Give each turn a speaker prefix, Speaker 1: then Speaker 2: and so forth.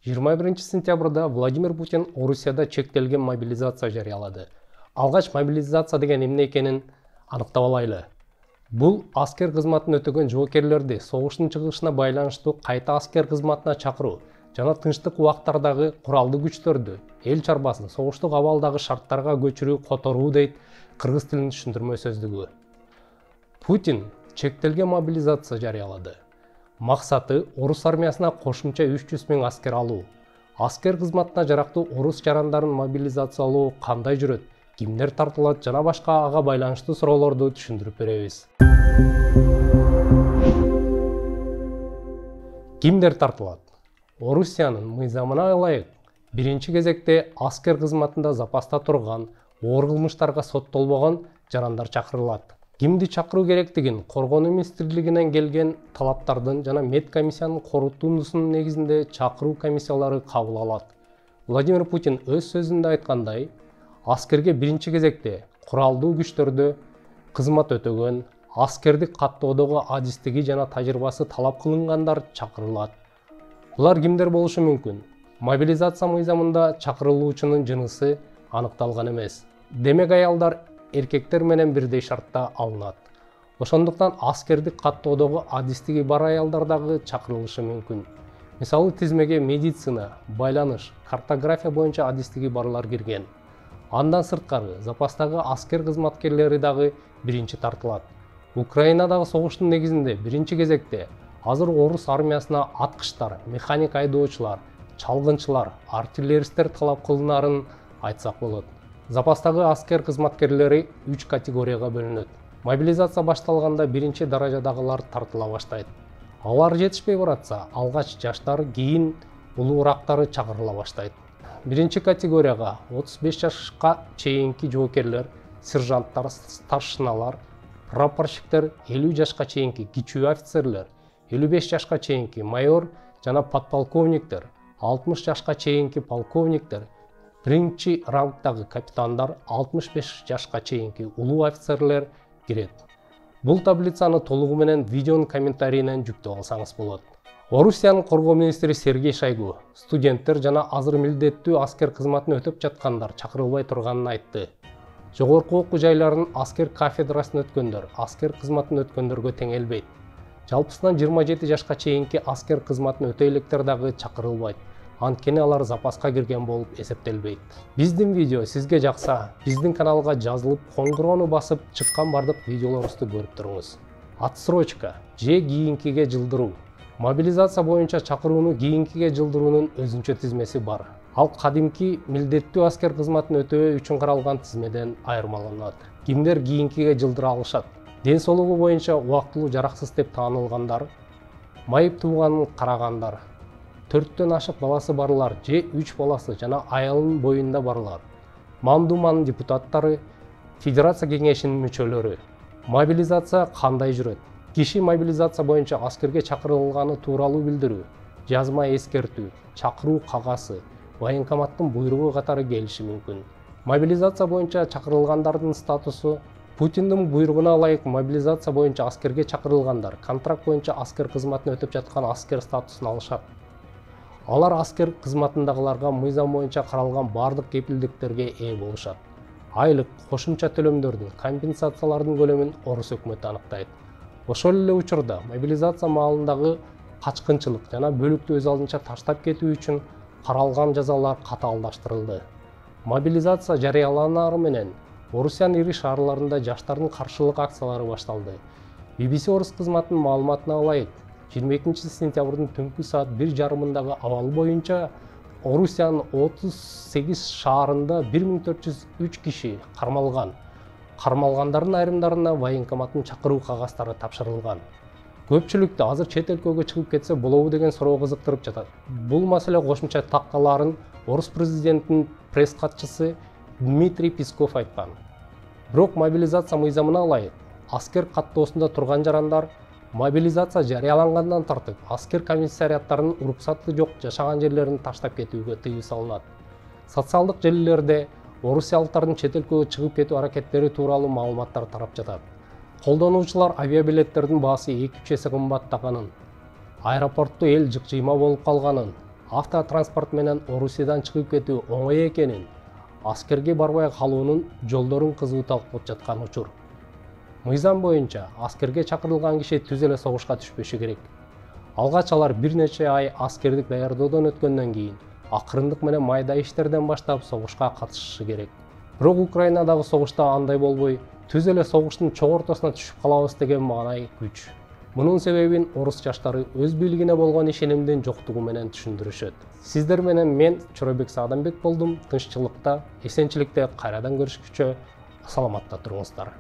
Speaker 1: 21-сентябрда Владимир Путин Орусияда чектелген мобилизация жариялады. Алгач мобилизация деген эмне экенин аныктап алайлы. Бул аскер кызматын өтөгөн жоокерлерди согуштун чыгышына байланыштуу кайта аскер кызматына чакыруу жана тынчтык убактардагы куралдуу күчтөрдү эл чарбасын согуштук абалдагы шарттарга көчүрүү которуу дейт кыргыз тилинин түшүндүрмө сөздүгү. Путин чектелген мобилизация жарыялады. Максаты орус армиясына кошумча 300 000 аскер алуу. Аскер кызматына жарактуу орус жарандарын мобилизациялоо кандай жүрөт, кимдер тартылат жана башка ага байланыштуу суроолорду түшүндүрүп беребиз. Кимдер тартылат? Орусиянын мыйзамына ылайык биринчи кезекте аскер кызматында запаста турган, оор кылмыштарга соттолбогон жарандар чакырылат. Кимди чакыруу керектигин Коргонуу министрлигинен келген талаптардын жана медкомиссиянын корутундусунун негизинде чакыруу комиссиялары кабыл алат. Владимир Путин өз сөзүндө айткандай, аскерге биринчи кезекте куралдуу күчтөрдө кызмат өтөгөн, аскердик каттоодогу адистиги жана тажрыйбасы талап кылынгандар чакырылат. Булар кимдер болушу мүмкүн? Мобилизация мыйзамында чакырылуучунун жынысы аныкталган эмес. Демек аялдар эркектер менен бирдей шартта алынат. Ошондуктан аскердик каттоодогу адистиги бар аялдар дагы чакырылышы мүмкүн. Мисалы тизмеге медицина, байланыш, картография боюнча адистиги барлар кирген. Андан сырткары запастагы аскер кызматкерлери дагы биринчи тартылат. Украинадагы согуштун негизинде биринчи кезекте азыр орус армиясына аткычтар, механик айдоочулар, чалгынчылар, артиллеристтер талап кылынарын айтсак болот. Запастагы аскер кызматкерлери 3 категорияга бөлүнөт. Мобилизация башталганда биринчи даражадагылар тартыла баштайт. Алар жетишпей баратса, алгач жаштар, кийин улуурактары чакырыла баштайт. Биринчи категорияга 35 жашка чейинки жоокерлер, сержанттар, старшиналар, прапорщиктер, 50 жашка чейинки кичүү офицерлер, 55 жашка чейинки майор жана подполковниктер, 60 жашка чейинки полковниктер, биринчи рангдагы капитандар, 65 жашка чейинки улуу офицерлер кирет. Бул таблицаны толугу менен видеонун комментарийинен жүктөп алсаңыз болот. Орусиянын коргоо министри Сергей Шойгу студенттер жана азыр милдеттүү аскер кызматын өтөп жаткандар чакырылбай турганын айтты. Жогорку окуу жайларынын аскер кафедрасын өткөндөр аскер кызматын өткөндөргө теңелбейт. Жалпысынан 27 жашка чейинки аскер кызматын өтө электер дагы чакырылбайт. Анткени алар запаска кирген болуп эсептелбейт. Биздин видео сизге жакса, биздин каналга жазылып, коңгуроону басып, чыккан бардык видеолорубузду көрүп туруңуз. Отсрочка же кийинкиге жылдыруу. Мобилизация боюнча чакырууну кийинкиге жылдыруунун өзүнчө тизмеси бар. Ал кадимки милдеттүү аскер кызматын өтөө үчүн каралган тизмеден айырмаланат. Кимдер кийинкиге жылдыра алышат? Ден соолугу боюнча убактылуу жараксыз деп таанылгандар, майып тууганын карагандар, 4төн ашык баласы барлар же 3 баласы жана аялынын боюнда барлар, Мамдуманын депутаттары, Федерация кеңешинин мүчөлөрү. Мобилизация кандай жүрөт? Киши мобилизация боюнча аскерге чакырылганы тууралуу билдирүү, жазма эскертүү, чакыруу кагазы, военкоматтын буйругу катары келиши мүмкүн. Мобилизация боюнча чакырылгандардын статусу Путиндин буйругуна ылайык мобилизация боюнча аскерге чакырылгандар контракт боюнча аскер кызматын өтөп жаткан аскер статусун алышат. Алар аскер кызматындагыларга мыйзам боюнча каралган бардык кепилдиктерге ээ болушат. Айлык, кошумча төлөмдөрдүн, компенсациялардын көлөмүн орус өкмөтү аныктайт. Ошол эле учурда мобилизация маалындагы качкынчылык жана бөлүктү өз алдынча таштап кетүү үчүн каралган жазалар катаалдаштырылды. Мобилизация жарыяланары менен Орусиянын ири шаарларында жаштардын каршылык акциялары башталды. BBC орус кызматынын маалыматына ылайык, 22 сентябрдын түнкү саат 1:30 абал боюнча Орусиянын 38 шаарында 1403 киши кармалган. Кармалгандардын айрымдарына военкоматтын чакыруу кагазтары тапшырылган. Көпчүлүктү азыр чет өлкөгө чыгып кетсе болобу деген суроо кызыктырып жатат. Бул маселе кошумча таккаларын орус президентинин пресс катчысы Дмитрий Песков айткан. Бирок мобилизация мыйзамына ылайык аскер каттоосунда турган жарандар мобилизация жарыялангандан тартып аскер комиссариаттарынын уруксаты жок жашаган жерлерин таштап кетүүгө тыюу салынат. Социалдык желилерде орусиялыктардын чет өлкөгө чыгып кетүү аракеттери тууралуу маалыматтар тарап жатат. Колдонуучулар авиабилеттердин баасы 2-3 эсе кымбаттаганын, аэропортту эл жыкжыйма болуп калганын, автотранспорт менен Орусиядан чыгып кетүү оңой экенин, аскерге барбай калуунун жолдорун кызуу талкуулап жаткан учур. Мыйзам боюнча аскерге чакырылган киши түз эле согушка түшпөшү керек. Алгач алар бир нече ай аскердик даярдоодон өткөндөн кийин акырындык менен майда иштерден баштап согушка катышышы керек. Бирок Украинадагы согушта андай болбой, түз эле согуштун чок ортосуна түшүп калабыз деген маанай күч. Мунун себебин орус жаштары өз бийлигине болгон ишенимдин жоктугу менен түшүндүрүшөт. Сиздер менен мен Чоробек Саадамбек болдум. Тынччылыкта, эсенчиликте кайрадан көрүшкүчө саламатта туруңуздар.